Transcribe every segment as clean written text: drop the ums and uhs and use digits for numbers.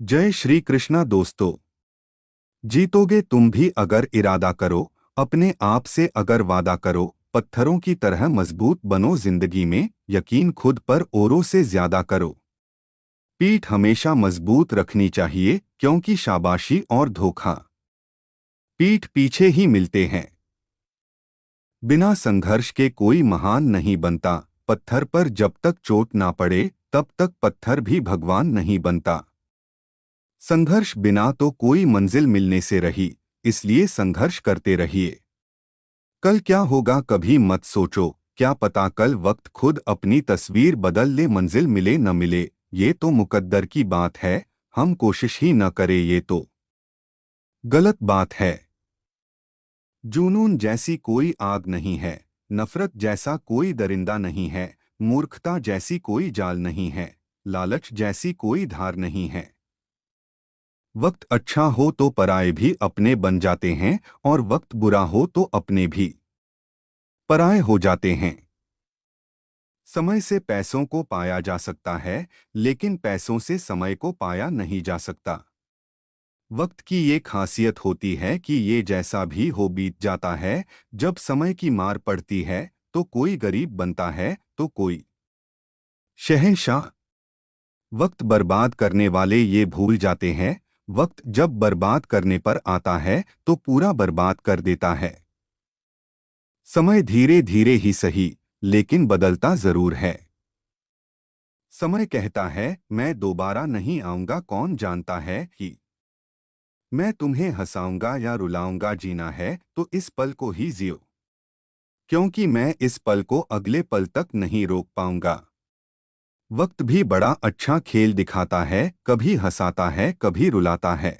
जय श्री कृष्णा दोस्तों। जीतोगे तुम भी अगर इरादा करो, अपने आप से अगर वादा करो, पत्थरों की तरह मजबूत बनो जिंदगी में, यकीन खुद पर औरों से ज्यादा करो। पीठ हमेशा मजबूत रखनी चाहिए क्योंकि शाबाशी और धोखा पीठ पीछे ही मिलते हैं। बिना संघर्ष के कोई महान नहीं बनता। पत्थर पर जब तक चोट ना पड़े तब तक पत्थर भी भगवान नहीं बनता। संघर्ष बिना तो कोई मंजिल मिलने से रही, इसलिए संघर्ष करते रहिए। कल क्या होगा कभी मत सोचो, क्या पता कल वक्त खुद अपनी तस्वीर बदल ले। मंजिल मिले न मिले ये तो मुकद्दर की बात है, हम कोशिश ही न करें ये तो गलत बात है। जुनून जैसी कोई आग नहीं है, नफरत जैसा कोई दरिंदा नहीं है, मूर्खता जैसी कोई जाल नहीं है, लालच जैसी कोई धार नहीं है। वक्त अच्छा हो तो पराये भी अपने बन जाते हैं और वक्त बुरा हो तो अपने भी पराये हो जाते हैं। समय से पैसों को पाया जा सकता है, लेकिन पैसों से समय को पाया नहीं जा सकता। वक्त की ये खासियत होती है कि ये जैसा भी हो बीत जाता है। जब समय की मार पड़ती है तो कोई गरीब बनता है तो कोई शहंशाह। वक्त बर्बाद करने वाले ये भूल जाते हैं, वक्त जब बर्बाद करने पर आता है तो पूरा बर्बाद कर देता है। समय धीरे धीरे ही सही, लेकिन बदलता जरूर है। समय कहता है मैं दोबारा नहीं आऊंगा, कौन जानता है कि मैं तुम्हें हंसाऊंगा या रुलाऊंगा। जीना है तो इस पल को ही जियो, क्योंकि मैं इस पल को अगले पल तक नहीं रोक पाऊंगा। वक्त भी बड़ा अच्छा खेल दिखाता है, कभी हंसाता है कभी रुलाता है।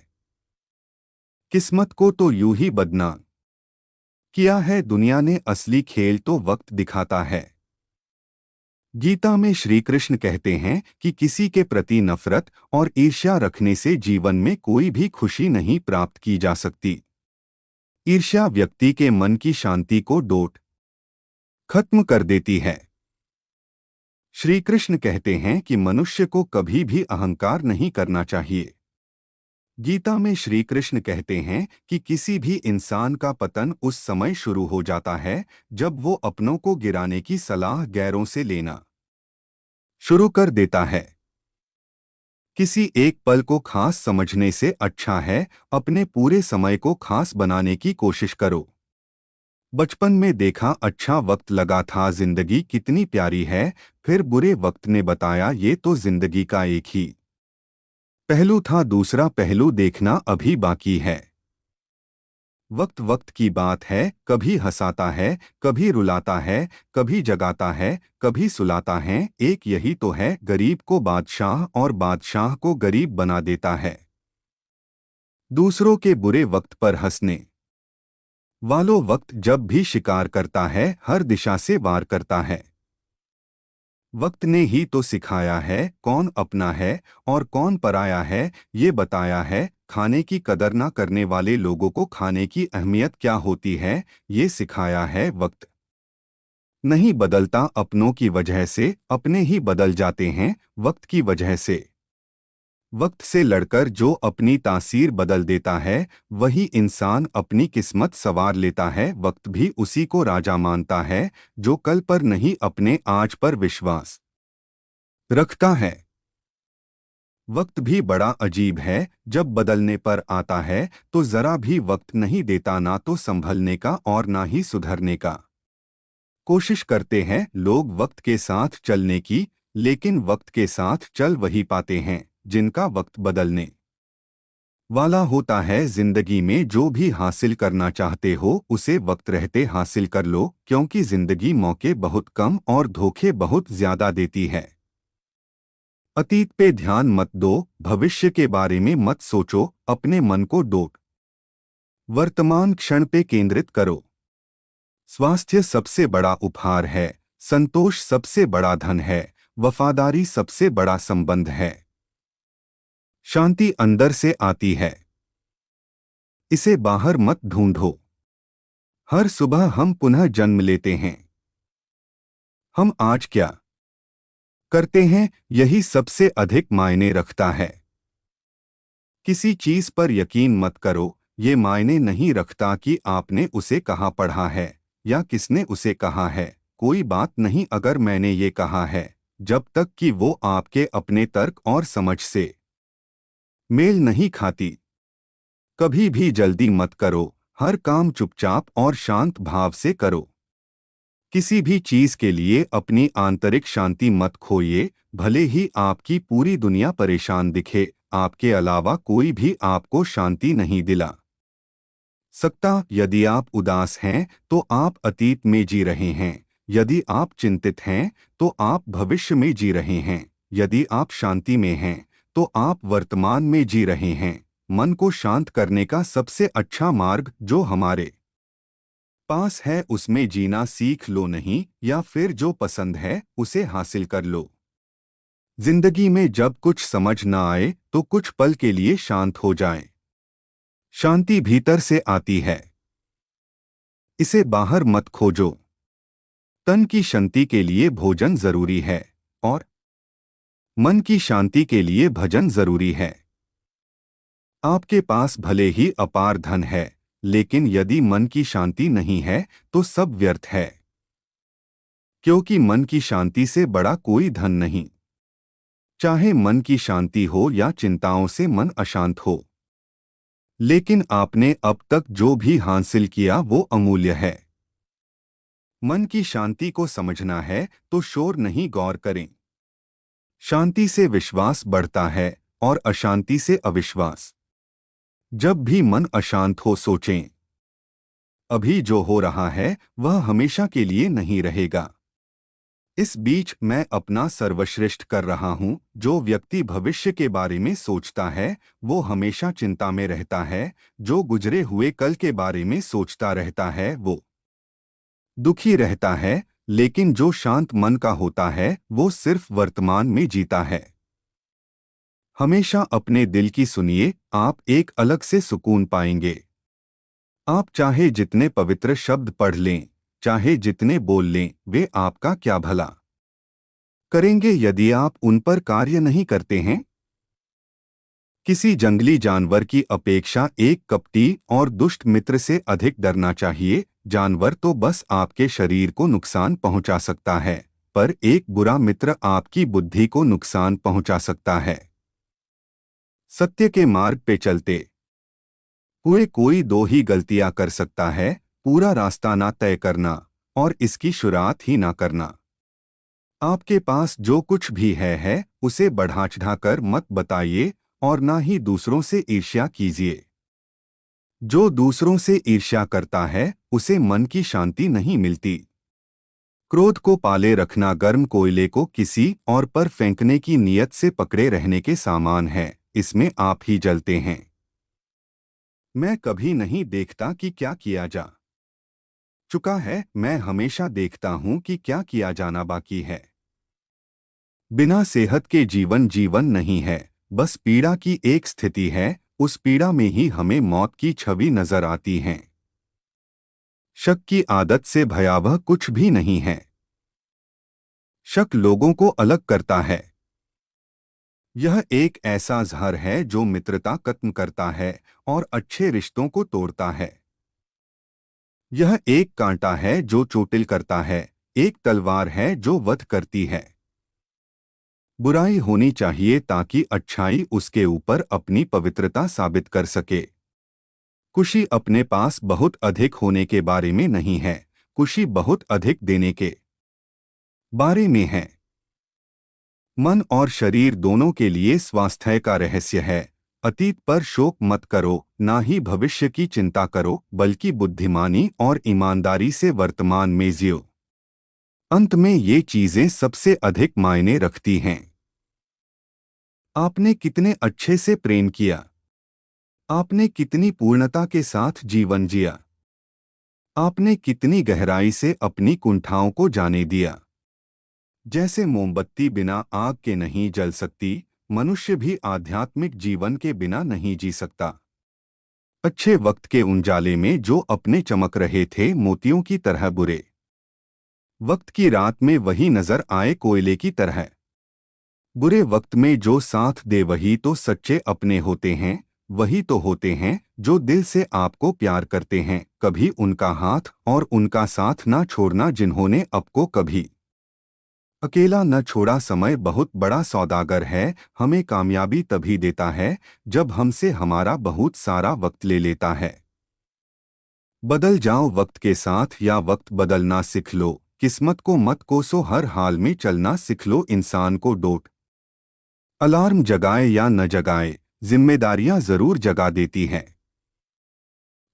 किस्मत को तो यूं ही बदनाम किया है दुनिया ने, असली खेल तो वक्त दिखाता है। गीता में श्री कृष्ण कहते हैं कि किसी के प्रति नफरत और ईर्ष्या रखने से जीवन में कोई भी खुशी नहीं प्राप्त की जा सकती। ईर्ष्या व्यक्ति के मन की शांति को डोट खत्म कर देती है। श्री कृष्ण कहते हैं कि मनुष्य को कभी भी अहंकार नहीं करना चाहिए। गीता में श्री कृष्ण कहते हैं कि किसी भी इंसान का पतन उस समय शुरू हो जाता है जब वो अपनों को गिराने की सलाह गैरों से लेना शुरू कर देता है। किसी एक पल को खास समझने से अच्छा है अपने पूरे समय को खास बनाने की कोशिश करो। बचपन में देखा अच्छा वक्त लगा था, जिंदगी कितनी प्यारी है, फिर बुरे वक्त ने बताया ये तो जिंदगी का एक ही पहलू था, दूसरा पहलू देखना अभी बाकी है। वक्त वक्त की बात है, कभी हंसाता है कभी रुलाता है, कभी जगाता है कभी सुलाता है। एक यही तो है, गरीब को बादशाह और बादशाह को गरीब बना देता है। दूसरों के बुरे वक्त पर हंसने वालों वक्त जब भी शिकार करता है हर दिशा से वार करता है। वक्त ने ही तो सिखाया है कौन अपना है और कौन पराया है, ये बताया है खाने की कदर ना करने वाले लोगों को खाने की अहमियत क्या होती है, ये सिखाया है वक्त नहीं बदलता अपनों की वजह से, अपने ही बदल जाते हैं वक्त की वजह से। वक्त से लड़कर जो अपनी तासीर बदल देता है वही इंसान अपनी किस्मत संवार लेता है। वक्त भी उसी को राजा मानता है जो कल पर नहीं अपने आज पर विश्वास रखता है। वक्त भी बड़ा अजीब है, जब बदलने पर आता है तो जरा भी वक्त नहीं देता, ना तो संभलने का और ना ही सुधरने का। कोशिश करते हैं लोग वक्त के साथ चलने की, लेकिन वक्त के साथ चल वही पाते हैं जिनका वक्त बदलने वाला होता है। जिंदगी में जो भी हासिल करना चाहते हो उसे वक्त रहते हासिल कर लो, क्योंकि जिंदगी मौके बहुत कम और धोखे बहुत ज्यादा देती है। अतीत पे ध्यान मत दो, भविष्य के बारे में मत सोचो, अपने मन को डोट वर्तमान क्षण पे केंद्रित करो। स्वास्थ्य सबसे बड़ा उपहार है, संतोष सबसे बड़ा धन है, वफादारी सबसे बड़ा संबंध है। शांति अंदर से आती है, इसे बाहर मत ढूंढो। हर सुबह हम पुनः जन्म लेते हैं, हम आज क्या करते हैं यही सबसे अधिक मायने रखता है। किसी चीज पर यकीन मत करो। ये मायने नहीं रखता कि आपने उसे कहाँ पढ़ा है या किसने उसे कहा है। कोई बात नहीं अगर मैंने ये कहा है, जब तक कि वो आपके अपने तर्क और समझ से मेल नहीं खाती। कभी भी जल्दी मत करो। हर काम चुपचाप और शांत भाव से करो। किसी भी चीज के लिए अपनी आंतरिक शांति मत खोइए। भले ही आपकी पूरी दुनिया परेशान दिखे, आपके अलावा कोई भी आपको शांति नहीं दिला सकता। यदि आप उदास हैं तो आप अतीत में जी रहे हैं। यदि आप चिंतित हैं तो आप भविष्य में जी रहे हैं। यदि आप शांति में हैं तो आप वर्तमान में जी रहे हैं। मन को शांत करने का सबसे अच्छा मार्ग जो हमारे पास है उसमें जीना सीख लो, नहीं या फिर जो पसंद है उसे हासिल कर लो। जिंदगी में जब कुछ समझ ना आए तो कुछ पल के लिए शांत हो जाएं। शांति भीतर से आती है, इसे बाहर मत खोजो। तन की शांति के लिए भोजन जरूरी है और मन की शांति के लिए भजन जरूरी है। आपके पास भले ही अपार धन है, लेकिन यदि मन की शांति नहीं है तो सब व्यर्थ है। क्योंकि मन की शांति से बड़ा कोई धन नहीं। चाहे मन की शांति हो या चिंताओं से मन अशांत हो, लेकिन आपने अब तक जो भी हासिल किया वो अमूल्य है। मन की शांति को समझना है तो शोर नहीं, गौर करें। शांति से विश्वास बढ़ता है और अशांति से अविश्वास। जब भी मन अशांत हो सोचें, अभी जो हो रहा है वह हमेशा के लिए नहीं रहेगा। इस बीच मैं अपना सर्वश्रेष्ठ कर रहा हूँ। जो व्यक्ति भविष्य के बारे में सोचता है वो हमेशा चिंता में रहता है। जो गुजरे हुए कल के बारे में सोचता रहता है वो दुखी रहता है। लेकिन जो शांत मन का होता है वो सिर्फ वर्तमान में जीता है। हमेशा अपने दिल की सुनिए, आप एक अलग से सुकून पाएंगे। आप चाहे जितने पवित्र शब्द पढ़ लें, चाहे जितने बोल लें, वे आपका क्या भला करेंगे यदि आप उन पर कार्य नहीं करते हैं। किसी जंगली जानवर की अपेक्षा एक कपटी और दुष्ट मित्र से अधिक डरना चाहिए। जानवर तो बस आपके शरीर को नुकसान पहुंचा सकता है, पर एक बुरा मित्र आपकी बुद्धि को नुकसान पहुंचा सकता है। सत्य के मार्ग पे चलते हुए कोई दो ही गलतियां कर सकता है: पूरा रास्ता ना तय करना और इसकी शुरुआत ही ना करना। आपके पास जो कुछ भी है उसे बढ़ा चढ़ाकर मत बताइए और ना ही दूसरों से ईर्ष्या कीजिए। जो दूसरों से ईर्ष्या करता है उसे मन की शांति नहीं मिलती। क्रोध को पाले रखना गर्म कोयले को किसी और पर फेंकने की नीयत से पकड़े रहने के समान है। इसमें आप ही जलते हैं। मैं कभी नहीं देखता कि क्या किया जा चुका है, मैं हमेशा देखता हूं कि क्या किया जाना बाकी है। बिना सेहत के जीवन जीवन नहीं है, बस पीड़ा की एक स्थिति है। उस पीड़ा में ही हमें मौत की छवि नजर आती है। शक की आदत से भयावह कुछ भी नहीं है। शक लोगों को अलग करता है। यह एक ऐसा जहर है जो मित्रता खत्म करता है और अच्छे रिश्तों को तोड़ता है। यह एक कांटा है जो चोटिल करता है, एक तलवार है जो वध करती है। बुराई होनी चाहिए ताकि अच्छाई उसके ऊपर अपनी पवित्रता साबित कर सके। खुशी अपने पास बहुत अधिक होने के बारे में नहीं है, खुशी बहुत अधिक देने के बारे में है। मन और शरीर दोनों के लिए स्वास्थ्य का रहस्य है। अतीत पर शोक मत करो, ना ही भविष्य की चिंता करो, बल्कि बुद्धिमानी और ईमानदारी से वर्तमान में जियो। अंत में ये चीजें सबसे अधिक मायने रखती हैं। आपने कितने अच्छे से प्रेम किया, आपने कितनी पूर्णता के साथ जीवन जिया, आपने कितनी गहराई से अपनी कुंठाओं को जाने दिया। जैसे मोमबत्ती बिना आग के नहीं जल सकती, मनुष्य भी आध्यात्मिक जीवन के बिना नहीं जी सकता। अच्छे वक्त के उजाले में जो अपने चमक रहे थे मोतियों की तरह, बुरे वक्त की रात में वही नजर आए कोयले की तरह। बुरे वक्त में जो साथ दे वही तो सच्चे अपने होते हैं। वही तो होते हैं जो दिल से आपको प्यार करते हैं। कभी उनका हाथ और उनका साथ ना छोड़ना जिन्होंने आपको कभी अकेला न छोड़ा। समय बहुत बड़ा सौदागर है, हमें कामयाबी तभी देता है जब हमसे हमारा बहुत सारा वक्त ले लेता है। बदल जाओ वक्त के साथ या वक्त बदलना सीख लो, किस्मत को मत कोसो, हर हाल में चलना सीख लो। इंसान को डोट अलार्म जगाए या न जगाए, जिम्मेदारियां जरूर जगा देती हैं।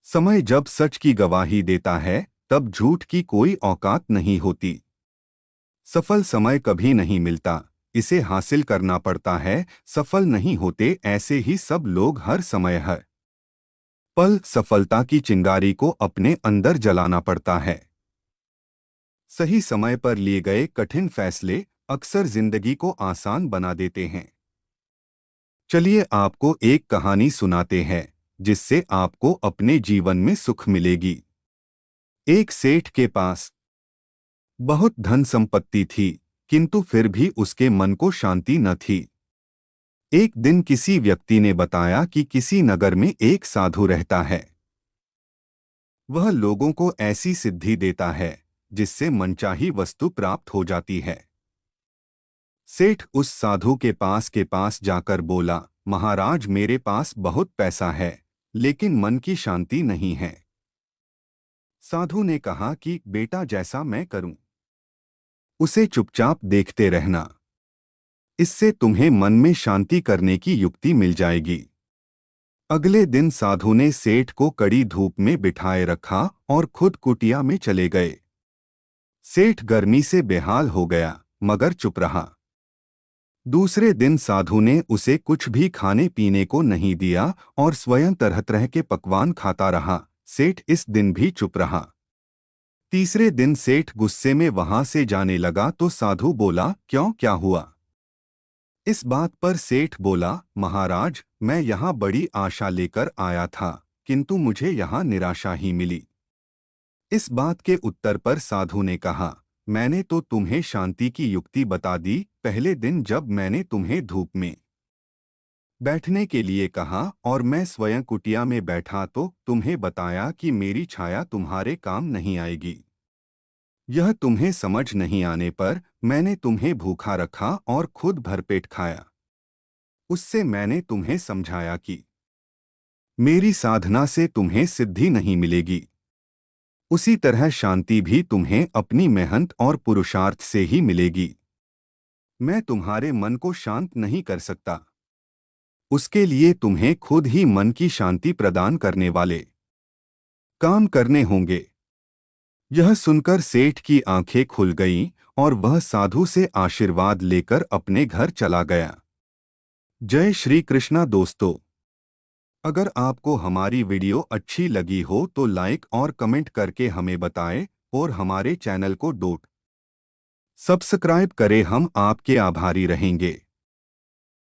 समय जब सच की गवाही देता है तब झूठ की कोई औकात नहीं होती। सफल समय कभी नहीं मिलता, इसे हासिल करना पड़ता है। सफल नहीं होते ऐसे ही सब लोग हर समय हर पल सफलता की चिंगारी को अपने अंदर जलाना पड़ता है। सही समय पर लिए गए कठिन फैसले अक्सर जिंदगी को आसान बना देते हैं। चलिए आपको एक कहानी सुनाते हैं जिससे आपको अपने जीवन में सुख मिलेगी। एक सेठ के पास बहुत धन संपत्ति थी, किंतु फिर भी उसके मन को शांति न थी। एक दिन किसी व्यक्ति ने बताया कि किसी नगर में एक साधु रहता है। वह लोगों को ऐसी सिद्धि देता है जिससे मनचाही वस्तु प्राप्त हो जाती है। सेठ उस साधु के पास जाकर बोला, महाराज मेरे पास बहुत पैसा है, लेकिन मन की शांति नहीं है। साधु ने कहा कि बेटा जैसा मैं करूं उसे चुपचाप देखते रहना, इससे तुम्हें मन में शांति करने की युक्ति मिल जाएगी। अगले दिन साधु ने सेठ को कड़ी धूप में बिठाए रखा और खुद कुटिया में चले गए। सेठ गर्मी से बेहाल हो गया मगर चुप रहा। दूसरे दिन साधु ने उसे कुछ भी खाने पीने को नहीं दिया और स्वयं तरह तरह के पकवान खाता रहा। सेठ इस दिन भी चुप रहा। तीसरे दिन सेठ गुस्से में वहां से जाने लगा तो साधु बोला, क्यों, क्या हुआ? इस बात पर सेठ बोला, महाराज मैं यहाँ बड़ी आशा लेकर आया था, किंतु मुझे यहाँ निराशा ही मिली। इस बात के उत्तर पर साधु ने कहा, मैंने तो तुम्हें शांति की युक्ति बता दी। पहले दिन जब मैंने तुम्हें धूप में बैठने के लिए कहा और मैं स्वयं कुटिया में बैठा तो तुम्हें बताया कि मेरी छाया तुम्हारे काम नहीं आएगी। यह तुम्हें समझ नहीं आने पर मैंने तुम्हें भूखा रखा और खुद भरपेट खाया। उससे मैंने तुम्हें समझाया कि मेरी साधना से तुम्हें सिद्धि नहीं मिलेगी, उसी तरह शांति भी तुम्हें अपनी मेहनत और पुरुषार्थ से ही मिलेगी। मैं तुम्हारे मन को शांत नहीं कर सकता, उसके लिए तुम्हें खुद ही मन की शांति प्रदान करने वाले काम करने होंगे। यह सुनकर सेठ की आंखें खुल गईं और वह साधु से आशीर्वाद लेकर अपने घर चला गया। जय श्री कृष्णा दोस्तों, अगर आपको हमारी वीडियो अच्छी लगी हो तो लाइक और कमेंट करके हमें बताएं और हमारे चैनल को सब्सक्राइब करें। हम आपके आभारी रहेंगे।